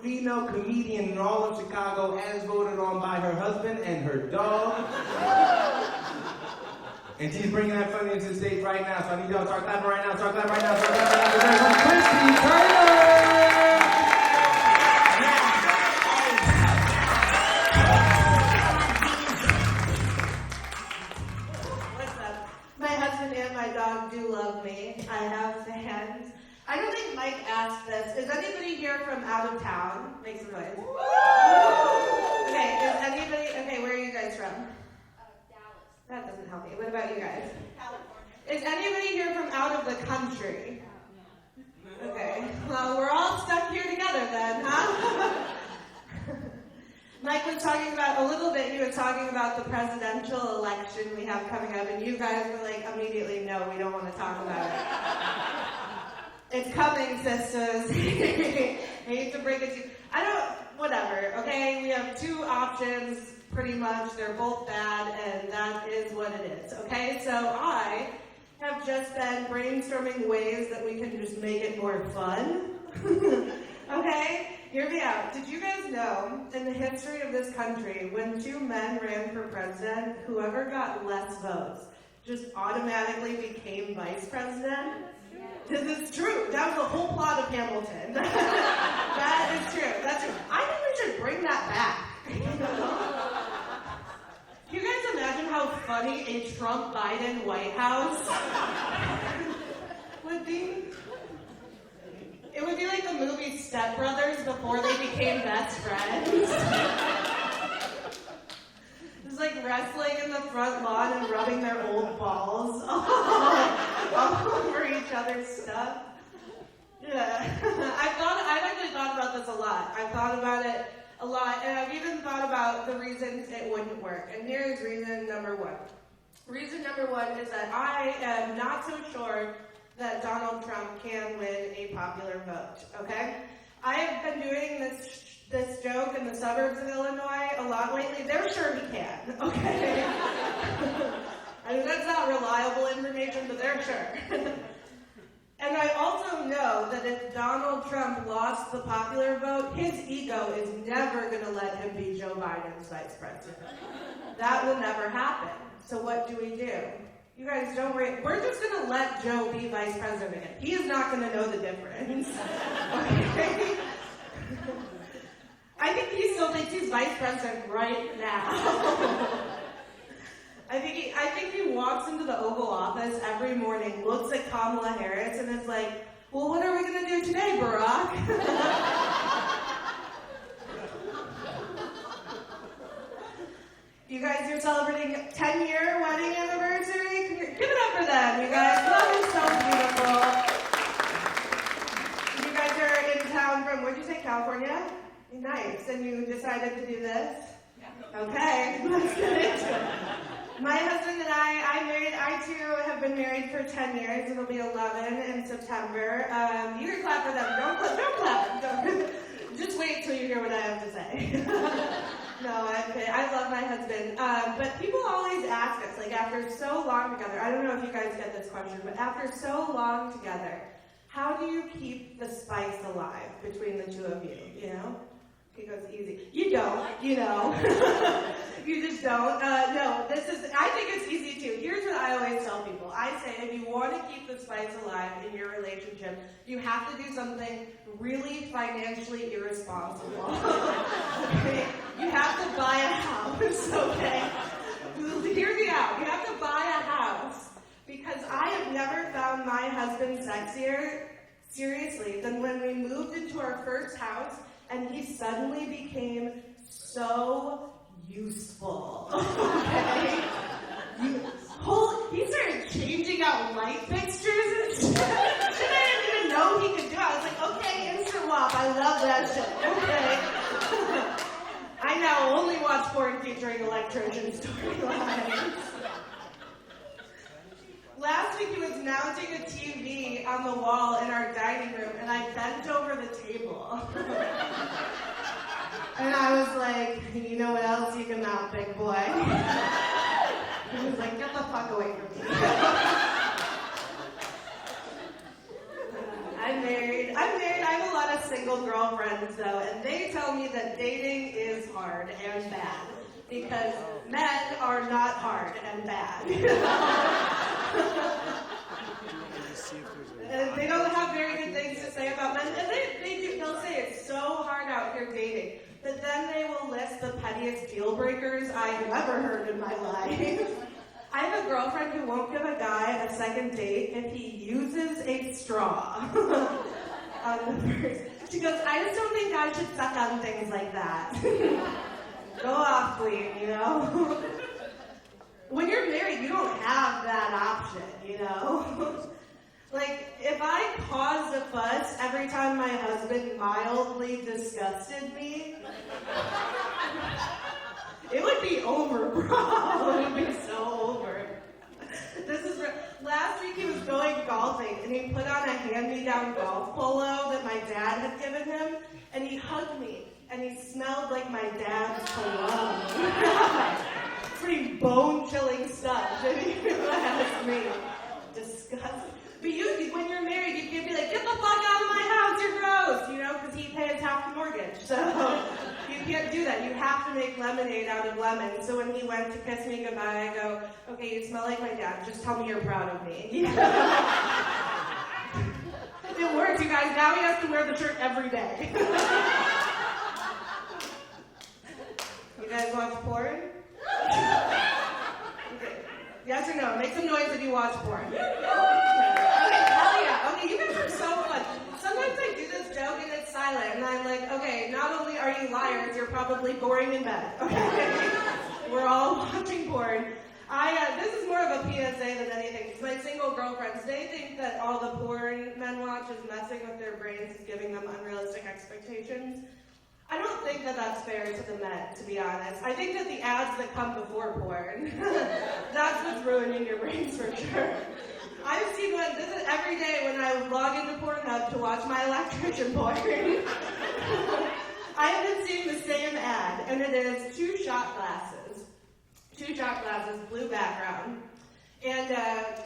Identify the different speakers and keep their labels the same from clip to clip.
Speaker 1: female comedian in all of Chicago, as voted on by her husband and her dog. And she's bringing that funniness to the stage right now. So I need y'all to start clapping right now. Start clapping right now. Start clapping right now. There's Christi Turner.
Speaker 2: What's up? My husband and my dog do love me. I have fans. I don't think Mike asked this. Is anybody here from out of town? Make some noise. Okay, is anybody, okay, where are you guys from?
Speaker 3: Dallas.
Speaker 2: That doesn't help me. What about you guys?
Speaker 3: California.
Speaker 2: Is anybody here from out of the country? Okay, well, we're all stuck here together then, huh? Mike was talking about, a little bit, he was talking about the presidential election we have coming up, and you guys were like, immediately, no, we don't want to talk about it. It's coming, sisters. I hate to break it to you. Whatever, okay? We have two options, pretty much. They're both bad, and that is what it is, okay? So I have just been brainstorming ways that we can just make it more fun. Okay? Hear me out. Did you guys know, in the history of this country, when two men ran for president, whoever got less votes just automatically became vice president? This is true. That was the whole plot of Hamilton. That is true. That's true. I think we should bring that back. You guys imagine how funny a Trump-Biden White House would be? It would be like the movie Step Brothers before they became best friends. It's like wrestling in the front lawn and rubbing their old balls all over each other's stuff. Yeah. I've actually thought about this a lot. I've thought about it a lot, and I've even thought about the reasons it wouldn't work. And here's reason number one. Reason number one is that I am not so sure that Donald Trump can win a popular vote, okay? I have been doing this joke in the suburbs of Illinois a lot lately. They're sure he can, okay? I mean, that's not reliable information, but they're sure. And I also know that if Donald Trump lost the popular vote, his ego is never going to let him be Joe Biden's vice president. That will never happen. So what do we do? You guys don't worry. We're just going to let Joe be vice president again. He is not going to know the difference. Okay? I think he still thinks he's vice president right now. I think he walks into the Oval Office every morning, looks at Kamala Harris, and is like, well, what are we going to do today, Barack? You guys are celebrating 10-year wedding anniversary? Give it up for them, you guys. That is so beautiful. You guys are in town from, where'd you say, California? Nice. And you decided to do this? Yeah. Okay, let's get into it. My husband and I too have been married for 10 years. It'll be 11 in September. You can clap for them. Don't clap. Just wait till you hear what I have to say. No, I'm kidding. I love my husband. But people always ask us, like after so long together, I don't know if you guys get this question, but after so long together, how do you keep the spice alive between the two of you, you know? Because it's easy. You don't, you know. You just don't. No, I think it's easy too. Here's what I always tell people. I say if you want to keep the spice alive in your relationship, you have to do something really financially irresponsible. Okay? You have to buy a house, okay? Hear me out. You have to buy a house. Because I have never found my husband sexier, seriously, than when we moved into our first house and he suddenly became so useful. Okay? He started changing out light fixtures and shit. I didn't even know he could do it. I was like, okay, instant wop. I love that shit. Okay. I now only watch porn featuring electrician storylines. Last week he was mounting a TV on the wall in our dining room, and I bent over the table. And I was like, you know what else you can mount, big boy? He was like, get the fuck away from me. I'm married. I have a lot of single single girlfriends, though, and they tell me that dating is hard and bad. Because men are not hard and bad. And they don't have very good things to say about men. And they'll say it's so hard out here dating. But then they will list the pettiest deal breakers I've ever heard in my life. I have a girlfriend who won't give a guy a second date if he uses a straw on the first. She goes, I just don't think guys should suck on things like that. Go off, queen, you know? When you're married, you don't have that option, you know? Like, if I caused a fuss every time my husband mildly disgusted me, it would be over, bro. It would be so over. Last week he was going golfing, and he put on a hand-me-down golf polo that my dad had given him, and he hugged me. And he smelled like my dad's cologne. Pretty bone-chilling stuff. Did you ask me? Disgusting. But when you're married, you can't be like, get the fuck out of my house, you're gross, you know, because he pays half the mortgage. So you can't do that. You have to make lemonade out of lemons. So when he went to kiss me goodbye, I go, okay, you smell like my dad. Just tell me you're proud of me. It works, you guys. Now he has to wear the shirt every day. You guys watch porn? Okay. Yes or no? Make some noise if you watch porn. Okay, hell yeah. Okay, you guys are so fun. Sometimes I do this joke and it's silent, and I'm like, okay, not only are you liars, you're probably boring in bed. Okay? We're all watching porn. This is more of a PSA than anything. Because my single girlfriends, they think that all the porn men watch is messing with their brains, is giving them unrealistic expectations. I don't think that that's fair to the men, to be honest. I think that the ads that come before porn, that's what's ruining your brains for sure. I've seen one, this is every day when I log into Pornhub to watch my electrician porn. I have been seeing the same ad, and it is 2 shot glasses. 2 shot glasses, blue background, and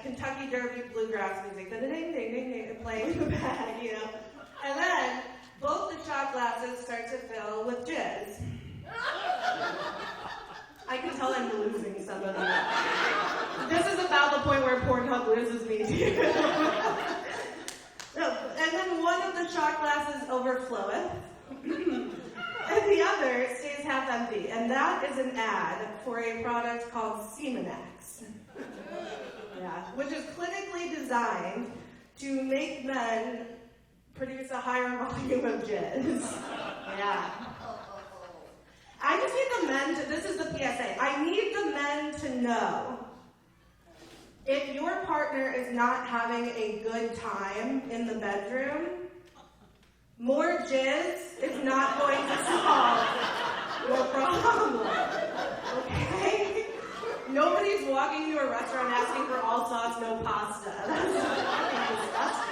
Speaker 2: Kentucky Derby bluegrass music, ding, ding, ding, ding, playing in the back, you know. And then both the shot glasses start to fill with jizz. I can tell I'm losing some of them. This is about the point where Pornhub loses me too. No, and then one of the shot glasses overfloweth, and the other stays half empty. And that is an ad for a product called Semenax. Yeah, which is clinically designed to make men produce a higher volume of jizz. Yeah. I just need the men to, this is the PSA, I need the men to know if your partner is not having a good time in the bedroom, more jizz is not going to solve your problem. Okay? Nobody's walking to a restaurant asking for all sauce, no pasta. That's fucking disgusting.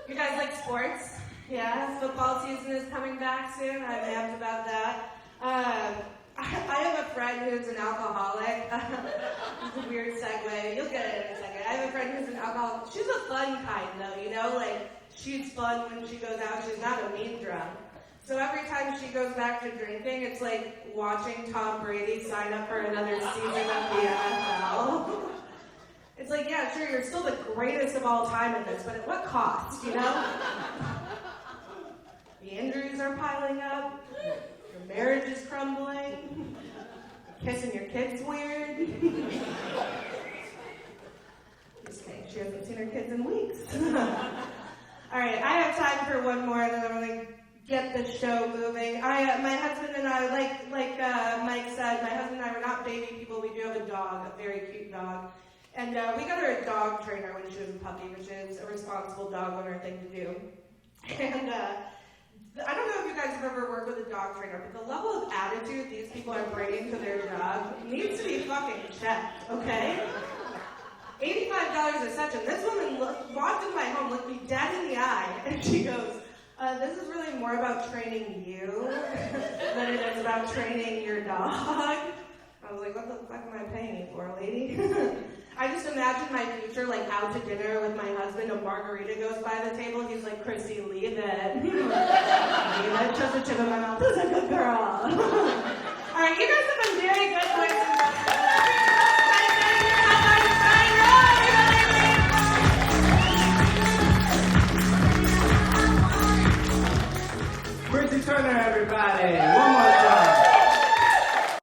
Speaker 2: You guys like sports? Yeah, football season is coming back soon. I'm amped about that. I have a friend who's an alcoholic. It's a weird segue. You'll get it in a second. I have a friend who's an alcoholic. She's a fun kind, though, you know? Like, she's fun when she goes out. She's not a mean drunk. So every time she goes back to drinking, it's like watching Tom Brady sign up for another season of the NFL. It's like, yeah, sure, you're still the greatest of all time at this, but at what cost, you know? The injuries are piling up. Your marriage is crumbling. Kissing your kids weird. Just kidding, she hasn't seen her kids in weeks. All right, I have time for one more, and then I'm going to get the show moving. My husband and I, like Mike said, my husband and I were not baby people. We do have a dog, a very cute dog. And we got her a dog trainer when she was a puppy, which is a responsible dog owner thing to do. And I don't know if you guys have ever worked with a dog trainer, but the level of attitude these people are bringing to their job needs to be fucking checked, okay? $85 a session. This woman walked into my home, looked me dead in the eye, and she goes, this is really more about training you than it is about training your dog. I was like, what the fuck am I paying you for, lady? I just imagine my future, like out to dinner with my husband, a margarita goes by the table, he's like, Christy, leave it. Leave it, just a tip of my mouth, that's a good girl. All right, you guys have been very good boys and
Speaker 1: Christi Turner, everybody. One more.